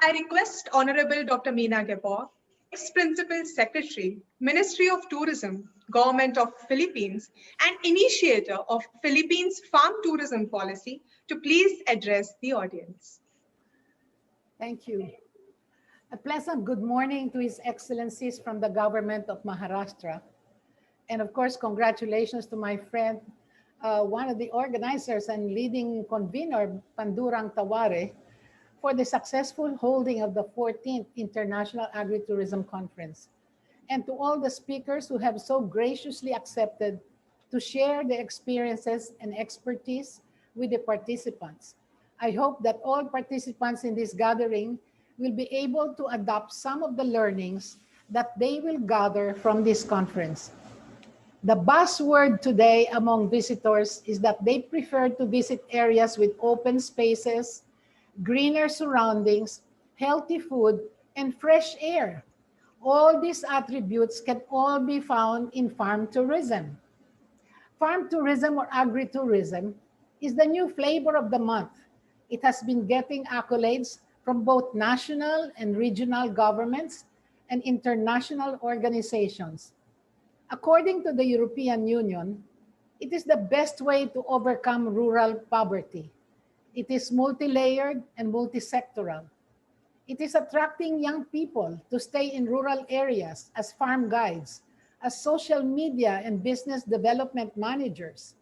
I request Honorable Dr. Mina Gabor, ex-Principal Secretary, Ministry of Tourism, Government of Philippines, and initiator of Philippines Farm Tourism Policy to please address the audience. Thank you. A pleasant good morning to His Excellencies from the Government of Maharashtra. And of course, congratulations to my friend, one of the organizers and leading convener, Pandurang Taware, for the successful holding of the 14th International Agritourism Conference. And to all the speakers who have so graciously accepted to share their experiences and expertise with the participants. I hope that all participants in this gathering will be able to adopt some of the learnings that they will gather from this conference. The buzzword today among visitors is that they prefer to visit areas with open spaces, greener surroundings, healthy food, and fresh air. All these attributes can all be found in farm tourism. Farm tourism or agritourism is the new flavor of the month. It has been getting accolades from both national and regional governments and international organizations. According to the European Union, it is the best way to overcome rural poverty. It is multi-layered and multi-sectoral. It is attracting young people to stay in rural areas as farm guides, as social media and business development managers,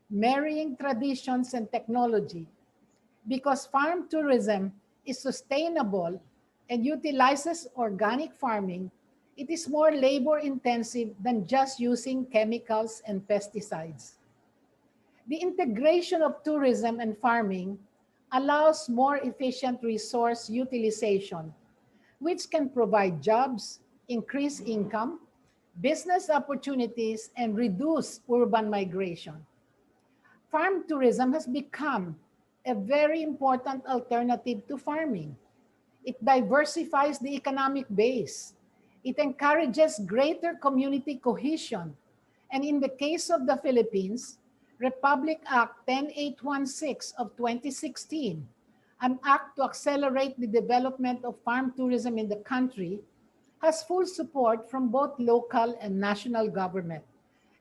marrying traditions and technology. Because farm tourism is sustainable and utilizes organic farming, it is more labor-intensive than just using chemicals and pesticides. The integration of tourism and farming allows more efficient resource utilization, which can provide jobs, increase income, business opportunities, and reduce urban migration. Farm tourism has become a very important alternative to farming. It diversifies the economic base. It encourages greater community cohesion. And in the case of the Philippines, Republic Act 10816 of 2016, an act to accelerate the development of farm tourism in the country, has full support from both local and national government.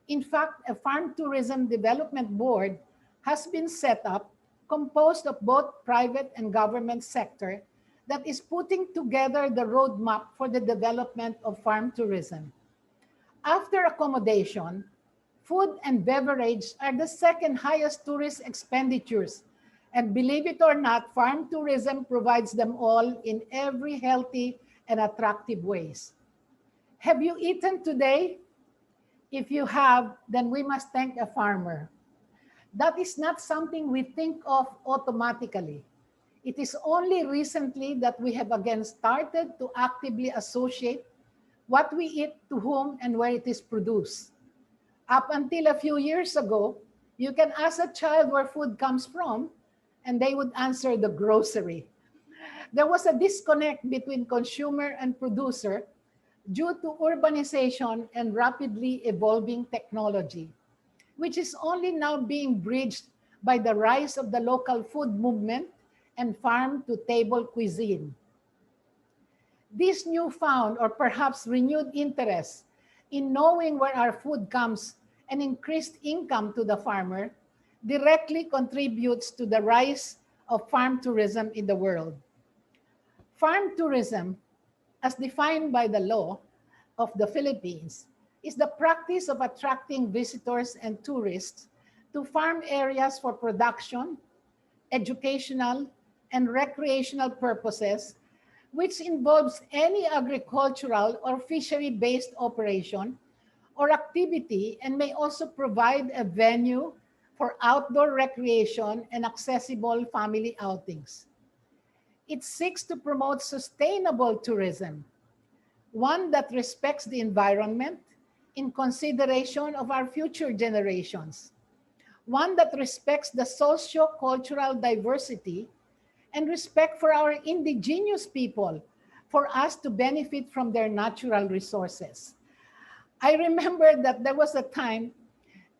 In fact, a Farm Tourism Development Board has been set up, composed of both private and government sector, that is putting together the roadmap for the development of farm tourism. After accommodation, food and beverage are the second highest tourist expenditures. And believe it or not, farm tourism provides them all in every healthy and attractive ways. Have you eaten today? If you have, then we must thank a farmer. That is not something we think of automatically. It is only recently that we have again started to actively associate what we eat to whom and where it is produced. Up until a few years ago, you can ask a child where food comes from, and they would answer the grocery. There was a disconnect between consumer and producer due to urbanization and rapidly evolving technology, which is only now being bridged by the rise of the local food movement and farm-to-table cuisine. This newfound or perhaps renewed interest in knowing where our food comes and increased income to the farmer directly contributes to the rise of farm tourism in the world. Farm tourism, as defined by the law of the Philippines, is the practice of attracting visitors and tourists to farm areas for production, educational, and recreational purposes, which involves any agricultural or fishery-based operation or activity, and may also provide a venue for outdoor recreation and accessible family outings. It seeks to promote sustainable tourism, one that respects the environment in consideration of our future generations, one that respects the socio-cultural diversity and respect for our indigenous people, for us to benefit from their natural resources. I remember that there was a time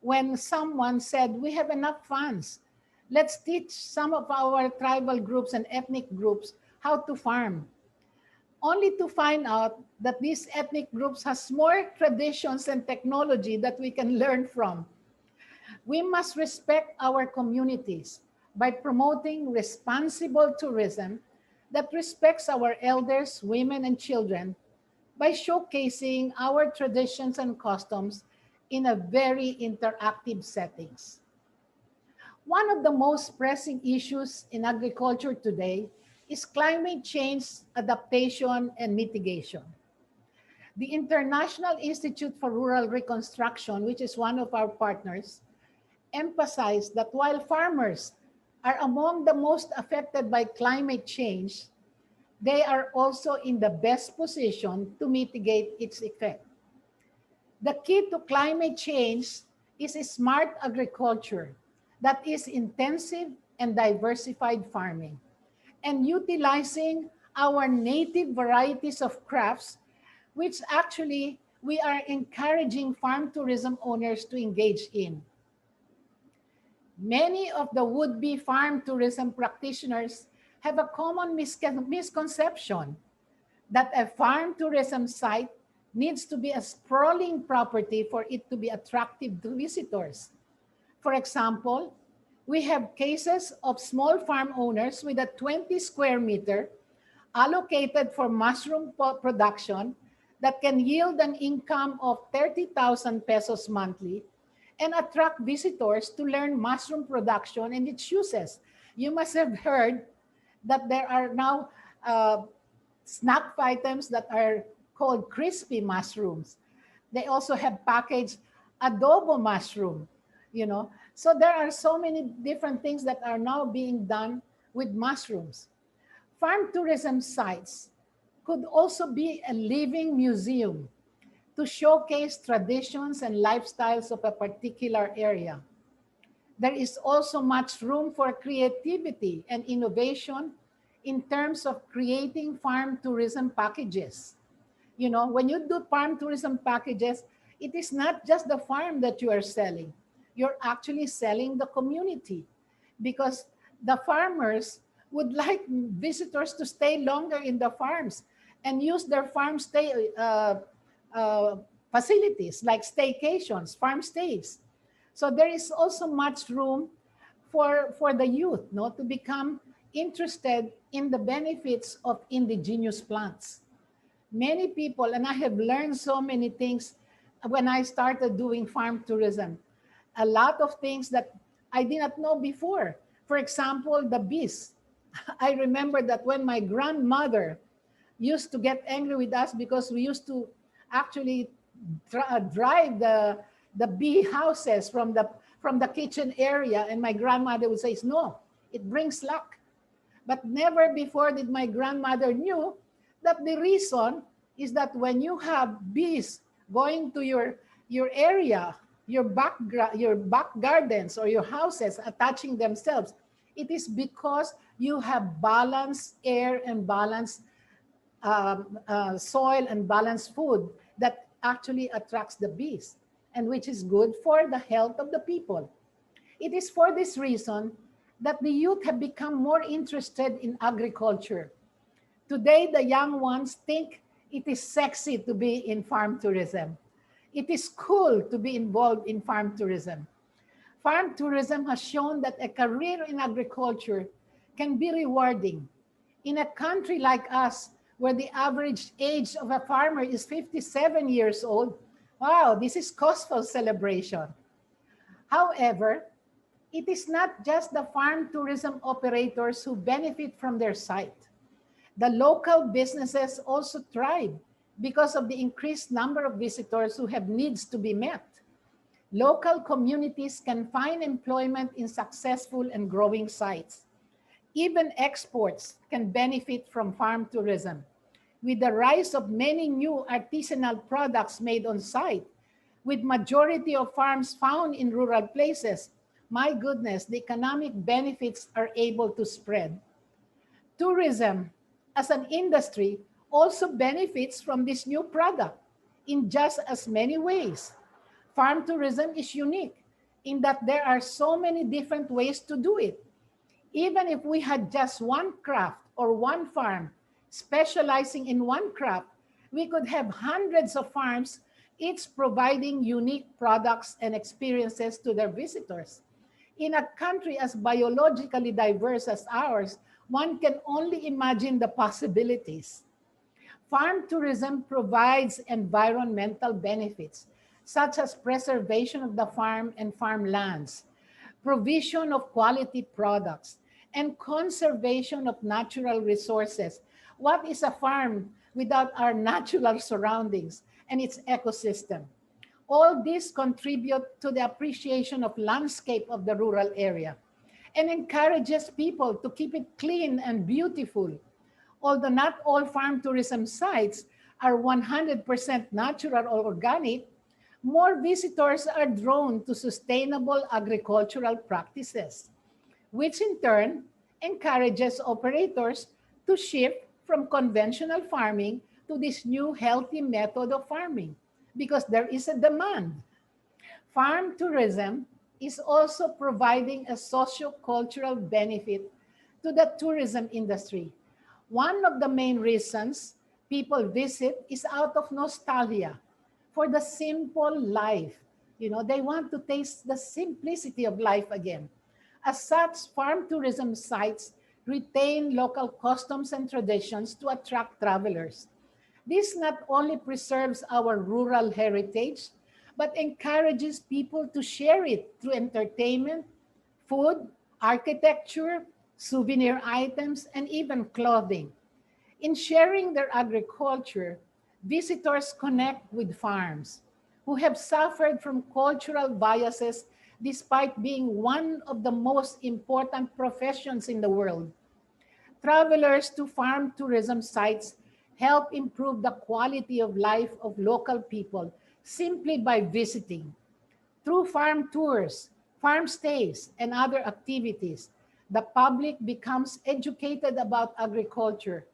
when someone said, we have enough funds. Let's teach some of our tribal groups and ethnic groups how to farm, only to find out that these ethnic groups has more traditions and technology that we can learn from. We must respect our communities by promoting responsible tourism that respects our elders, women, and children by showcasing our traditions and customs in a very interactive settings. One of the most pressing issues in agriculture today is climate change adaptation and mitigation. The International Institute for Rural Reconstruction, which is one of our partners, emphasized that while farmers are among the most affected by climate change, they are also in the best position to mitigate its effect. The key to climate change is a smart agriculture that is intensive and diversified farming and utilizing our native varieties of crops, which actually we are encouraging farm tourism owners to engage in. Many of the would-be farm tourism practitioners have a common misconception that a farm tourism site needs to be a sprawling property for it to be attractive to visitors. For example, we have cases of small farm owners with a 20 square meter allocated for mushroom production that can yield an income of 30,000 pesos monthly and attract visitors to learn mushroom production and its uses. You must have heard that there are now snack items that are called crispy mushrooms. They also have packaged adobo mushroom, you know. So there are so many different things that are now being done with mushrooms. Farm tourism sites could also be a living museum to showcase traditions and lifestyles of a particular area. There is also much room for creativity and innovation in terms of creating farm tourism packages. You know, when you do farm tourism packages, it is not just the farm that you are selling. You're actually selling the community because the farmers would like visitors to stay longer in the farms and use their farm stay facilities like staycations, farm stays. So there is also much room for the youth, no, to become interested in the benefits of indigenous plants. Many people, and I have learned so many things when I started doing farm tourism, a lot of things that I did not know before. For example, the bees. I remember that when my grandmother used to get angry with us because we used to actually drive the bee houses from the kitchen area, and my grandmother would say, no, it brings luck. But never before did my grandmother knew that the reason is that when you have bees going to your area, your back gardens or your houses attaching themselves, it is because you have balanced air and balanced soil and balanced food that actually attracts the bees and which is good for the health of the people. It is for this reason that the youth have become more interested in agriculture. Today, the young ones think it is sexy to be in farm tourism. It is cool to be involved in farm tourism. Farm tourism has shown that a career in agriculture can be rewarding. In a country like us, where the average age of a farmer is 57 years old, wow, this is cause for celebration. However, it is not just the farm tourism operators who benefit from their site. The local businesses also thrive because of the increased number of visitors who have needs to be met. Local communities can find employment in successful and growing sites. Even exports can benefit from farm tourism. With the rise of many new artisanal products made on site, with majority of farms found in rural places, my goodness, the economic benefits are able to spread. Tourism as an industry also benefits from this new product in just as many ways. Farm tourism is unique in that there are so many different ways to do it. Even if we had just one craft or one farm specializing in one crop, we could have hundreds of farms, each providing unique products and experiences to their visitors. In a country as biologically diverse as ours, one can only imagine the possibilities. Farm tourism provides environmental benefits, such as preservation of the farm and farmlands, provision of quality products, and conservation of natural resources. What is a farm without our natural surroundings and its ecosystem? All these contribute to the appreciation of landscape of the rural area and encourages people to keep it clean and beautiful. Although not all farm tourism sites are 100% natural or organic, more visitors are drawn to sustainable agricultural practices, which in turn encourages operators to shift from conventional farming to this new healthy method of farming because there is a demand. Farm tourism is also providing a socio-cultural benefit to the tourism industry. One of the main reasons people visit is out of nostalgia for the simple life. You know, they want to taste the simplicity of life again. As such, farm tourism sites retain local customs and traditions to attract travelers. This not only preserves our rural heritage, but encourages people to share it through entertainment, food, architecture, souvenir items, and even clothing. In sharing their agriculture, visitors connect with farms who have suffered from cultural biases despite being one of the most important professions in the world. Travelers to farm tourism sites help improve the quality of life of local people simply by visiting. Through farm tours, farm stays, and other activities, the public becomes educated about agriculture.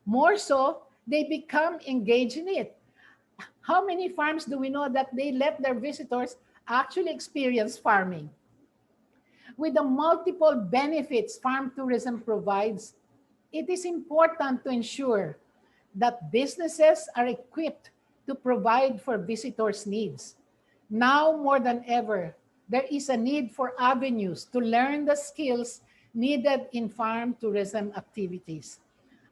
More so, they become engaged in it. How many farms do we know that they let their visitors actually experience farming? With the multiple benefits farm tourism provides, it is important to ensure that businesses are equipped to provide for visitors' needs. Now more than ever, there is a need for avenues to learn the skills needed in farm tourism activities.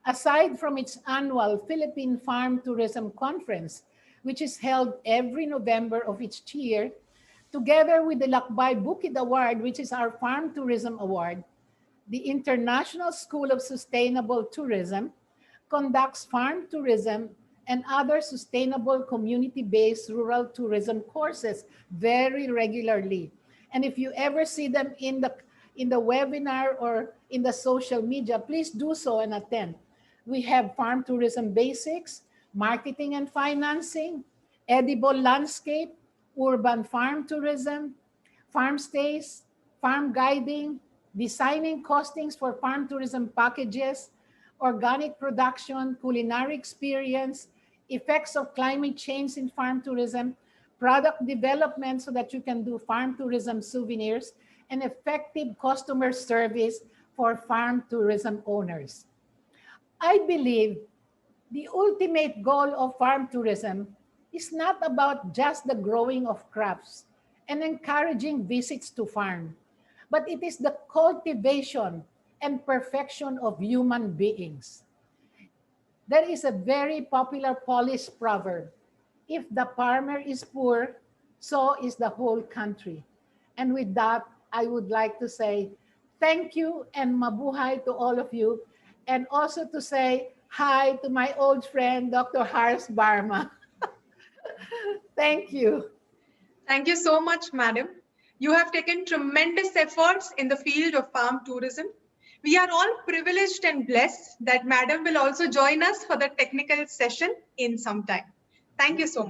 Aside from its annual Philippine Farm Tourism Conference, which is held every November of each year, together with the Lakbay Bukid Award, which is our Farm Tourism Award, the International School of Sustainable Tourism conducts farm tourism and other sustainable community-based rural tourism courses very regularly. And if you ever see them in the webinar or in the social media, please do so and attend. We have farm tourism basics, marketing and financing, edible landscape, urban farm tourism, farm stays, farm guiding, designing costings for farm tourism packages, organic production, culinary experience, effects of climate change in farm tourism, product development so that you can do farm tourism souvenirs, and effective customer service for farm tourism owners. I believe the ultimate goal of farm tourism is not about just the growing of crops and encouraging visits to farm, but it is the cultivation and perfection of human beings. There is a very popular Polish proverb: if the farmer is poor, so is the whole country. And with that, I would like to say thank you and mabuhay to all of you, and also to say hi to my old friend, Dr. Hars Barma. Thank you. Thank you so much, madam. You have taken tremendous efforts in the field of farm tourism. We are all privileged and blessed that madam will also join us for the technical session in some time. Thank you so much.